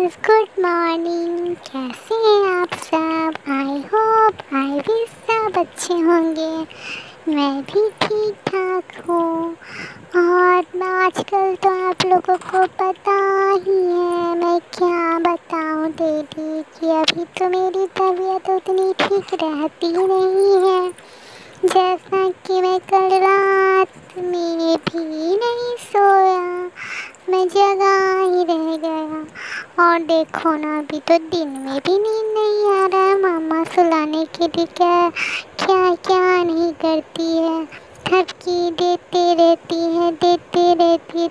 Good morning. कैसे हैं आप सब? आई होप आई भी सब अच्छे होंगे। मैं भी ठीक ठाक हूँ। और आजकल तो आप लोगों को पता ही है, मैं क्या बताऊँ दीदी, कि अभी तो मेरी तबीयत उतनी ठीक रहती नहीं है। जैसा कि मैं कल रात में भी नहीं सोया, मैं जगा ही रह गया। और देखो ना, अभी तो दिन में भी नींद नहीं आ रहा है। मम्मा सुलाने के लिए क्या क्या क्या नहीं करती है, थपकी देते रहती है।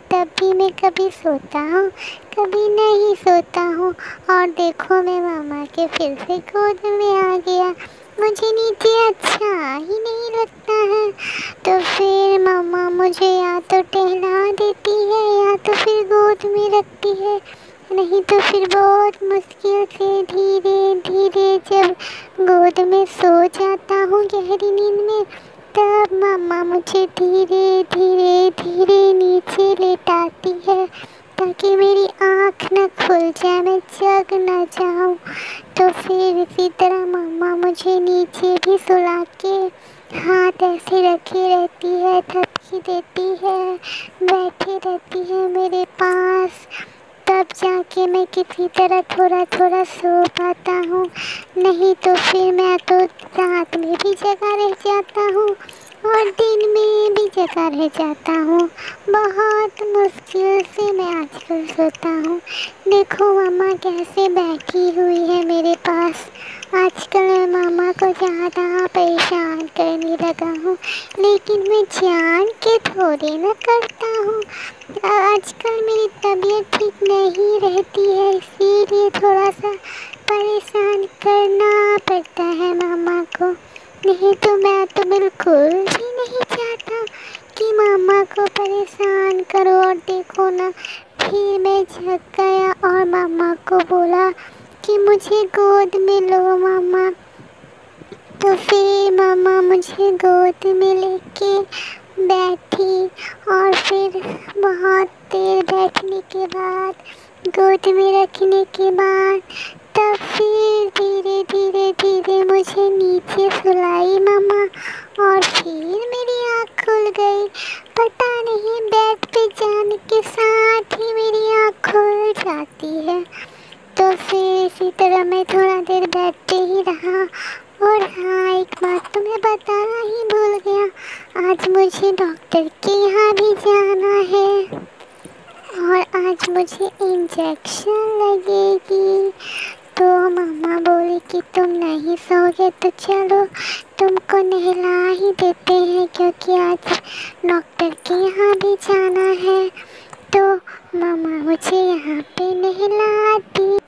तब भी मैं कभी सोता हूँ, कभी नहीं सोता हूँ। और देखो, मैं मामा के फिर से गोद में आ गया। मुझे नीचे अच्छा ही नहीं लगता है। तो फिर मम्मा मुझे या तो टहला देती है या तो फिर गोद में रखती है, नहीं तो फिर बहुत मुश्किल से धीरे धीरे जब गोद में सो जाता हूँ गहरी नींद में, तब मम्मा मुझे धीरे धीरे धीरे नीचे लेटाती है, ताकि मेरी आँख न खुल जाए, मैं जग न जाऊँ। तो फिर इसी तरह मम्मा मुझे नीचे भी सुला के हाथ ऐसे रखे रहती है, थपकी देती है, बैठी रहती है मेरे पास। तब जाके मैं किसी तरह थोड़ा थोड़ा सो पाता हूँ, नहीं तो फिर मैं तो रात में भी जगा रह जाता हूँ और दिन में भी जगा रह जाता हूँ। बहुत मुश्किल से मैं आजकल सोता हूँ। देखो मामा कैसे बैठी हुई है मेरे पास। आजकल मैं मामा को ज़्यादा परेशान करने लगा हूँ, लेकिन मैं जान के थोड़ी ना करता हूँ। आजकल मेरी तबीयत ठीक नहीं रहती है, इसीलिए थोड़ा सा परेशान करना पड़ता है मामा को। नहीं तो मैं तो बिल्कुल भी नहीं चाहता कि मामा को परेशान करो। और देखो ना, फिर मैं जग गया और मामा को बोला कि मुझे गोद में लो मामा। तो फिर मामा मुझे गोद में लेके बैठी और फिर बहुत देर बैठने के बाद, गोद में रखने के बाद, तब फिर धीरे धीरे धीरे मुझे नीचे सुलाई मामा। और फिर मेरी आँख खुल गई। पता नहीं, बेड पे जाने के साथ ही मेरी आँख खुल जाती है। तो फिर इसी तरह मैं थोड़ा देर बेड पे ही रहा। और हाँ, एक बात तो मैं बताना ही भूल गया, आज मुझे डॉक्टर के यहाँ भी जाना है और आज मुझे इंजेक्शन लगेगी। तो मामा बोले कि तुम नहीं सोगे तो चलो तुमको नहला ही देते हैं, क्योंकि आज डॉक्टर के यहाँ भी जाना है। तो मामा मुझे यहाँ पे नहला दी।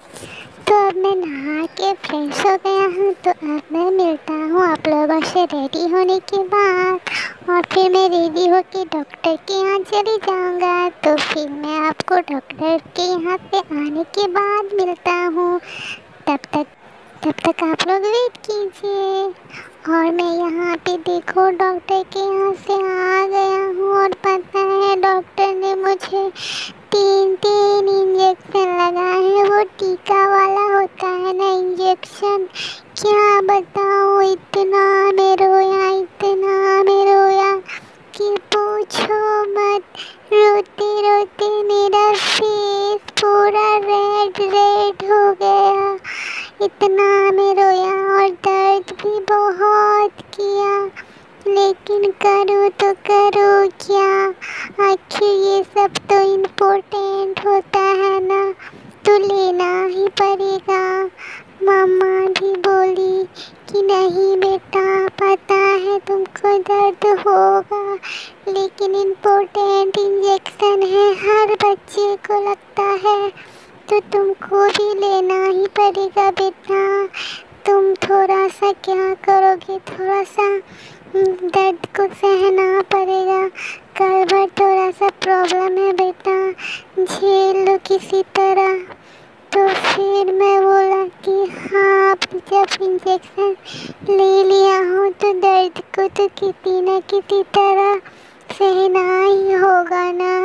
तो अब मैं नहा के फ्रेश हो गया हूँ। तो अब मैं मिलता हूँ आप लोगों से रेडी होने के बाद, और फिर मैं रेडी होके डॉक्टर के यहाँ चली जाऊँगा। तो फिर मैं आपको डॉक्टर के यहाँ पे आने के बाद मिलता हूँ। तब तक आप लोग वेट कीजिए। और मैं यहाँ पे देखो डॉक्टर के यहाँ से आ गया हूँ, और पता है डॉक्टर ने मुझे 3 इंजेक्शन लगाए हैं। वो टीका वाला होता है ना इंजेक्शन, क्या बताऊँ, इतना मैं रोया कि पूछो मत। रोते रोते मेरा फेस पूरा रेड रेड हो गया, इतना मैं रोया और दर्द भी बहुत किया। लेकिन करूँ तो करूँ क्या, आखिर ये सब तो इम्पोर्टेंट होता है ना, तो लेना ही पड़ेगा। मम्मा भी बोली कि नहीं बेटा, पता है तुमको दर्द होगा, लेकिन इम्पोर्टेंट इंजेक्शन है, हर बच्चे को लगता है, तो तुमको भी लेना ही पड़ेगा बेटा। तुम थोड़ा सा क्या करोगे, थोड़ा सा दर्द को सहना पड़ेगा। कल भर थोड़ा सा प्रॉब्लम है बेटा, झेल लो किसी तरह। तो फिर मैं बोला कि हाँ, अब जब इंजेक्शन ले लिया हूँ तो दर्द को तो किसी न किसी तरह सहना ही होगा ना,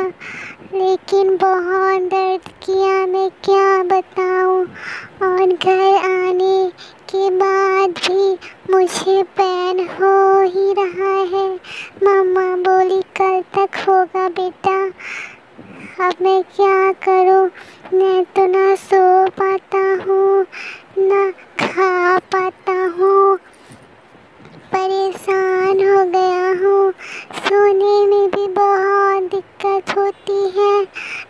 लेकिन बहुत दर्द किया, मैं क्या बताऊँ। और घर आने के बाद भी मुझे पेन हो ही रहा है। मम्मा बोली कल तक होगा बेटा। अब मैं क्या करूँ, मैं तो ना सो पाता हूँ ना खा पाता हूँ, परेशान हो गया हूँ। सोने में भी बहुत दिक्कत होती है,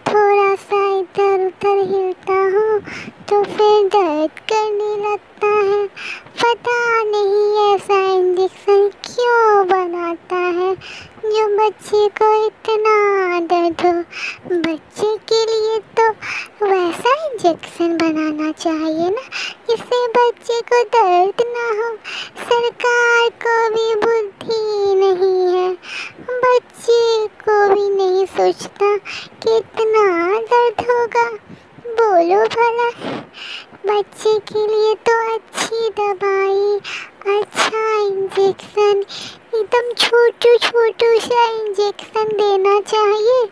थोड़ा सा इधर उधर हिलता हूँ तो फिर दर्द करने लगता है। पता नहीं ऐसा इंजेक्शन क्यों बनाता है जो बच्चे को इतना दर्द हो। बच्चे के लिए तो वैसा इंजेक्शन बनाना चाहिए ना जिससे बच्चे को दर्द ना हो। सरकार को भी बुद्धि नहीं है, बच्चे को भी नहीं सोचता कि इतना दर्द होगा। बोलो भला, बच्चे के लिए तो अच्छी दवाई, अच्छा इंजेक्शन, एकदम छोटू छोटू सा इंजेक्शन देना चाहिए।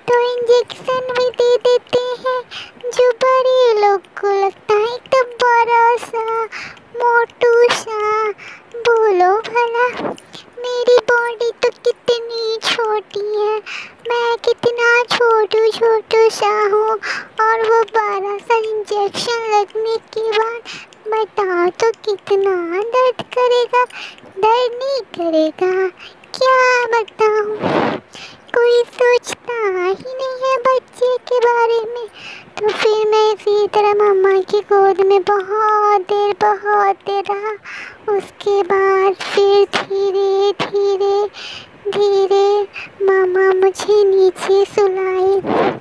तो इंजेक्शन भी दे देते हैं जो बड़े लोग को लगता है एकदम बड़ा सा मोटू सा। बोलो भला, मेरी बॉडी तो कितनी छोटी है, मैं कितना छोटू छोटू सा हूँ, और वो बड़ा सा इंजेक्शन लगने के बाद बताओ तो कितना दर्द करेगा। दर्द नहीं करेगा क्या बताऊँ, कोई सोचता ही नहीं है बच्चे के बारे में। तो फिर मैं इसी तरह मम्मा की गोद में बहुत देर रहा। उसके बाद फिर धीरे धीरे धीरे मामा मुझे नीचे सुलाए।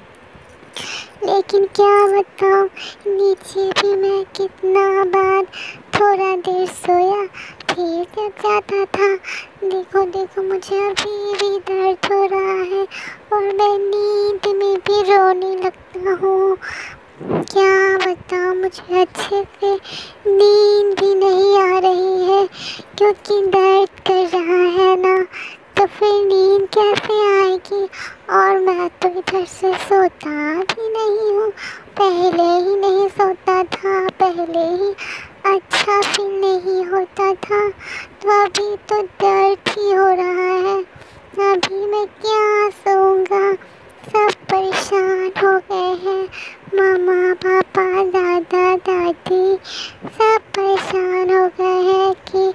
लेकिन क्या बताऊँ, नीचे भी मैं कितना बार थोड़ा देर सोया फिर जग जाता था। देखो देखो मुझे अभी भी दर्द हो रहा है और मैं नींद में भी रोने लगता हूँ। क्या बताऊँ, मुझे अच्छे से नींद भी नहीं आ रही है क्योंकि दर्द कर रहा है ना, तो फिर नींद कैसे आएगी। और मैं तो इधर से सोता भी नहीं हूँ, पहले ही नहीं सोता था, पहले ही अच्छा फील नहीं होता था, तो अभी तो दर्द ही हो रहा है। अभी मैं क्या सोऊंगा, सब परेशान हो गए हैं, मामा पापा दादा दादी सब परेशान हो गए हैं कि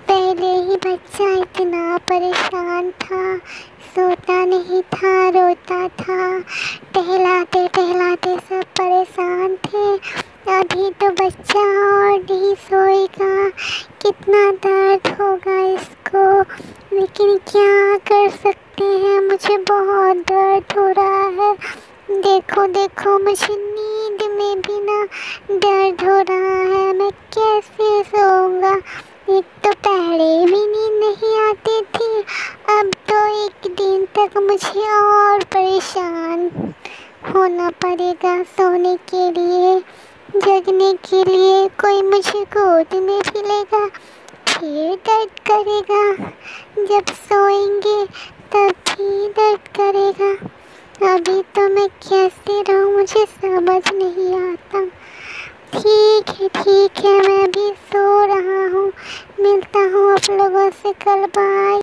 पहले ही बच्चा इतना परेशान था, सोता नहीं था, रोता था, टहलाते टहलाते सब परेशान थे। अभी तो बच्चा और नहीं सोएगा, कितना दर्द होगा इसको, लेकिन क्या कर सकते हैं, मुझे बहुत दर्द हो रहा है। देखो देखो मुझे नींद में भी ना दर्द हो रहा है, मैं कैसे सोऊंगा। एक तो पहले भी नींद नहीं आती थी, अब तो एक दिन तक मुझे और परेशान होना पड़ेगा सोने के लिए। जगने के लिए कोई मुझे गोद में भी लेगा, फिर दर्द करेगा, जब सोएंगे तब भी दर्द करेगा। अभी तो मैं कैसे रहूँ मुझे समझ नहीं आता। ठीक है मैं भी सो रहा हूँ, मिलता हूँ आप लोगों से कल, बाय।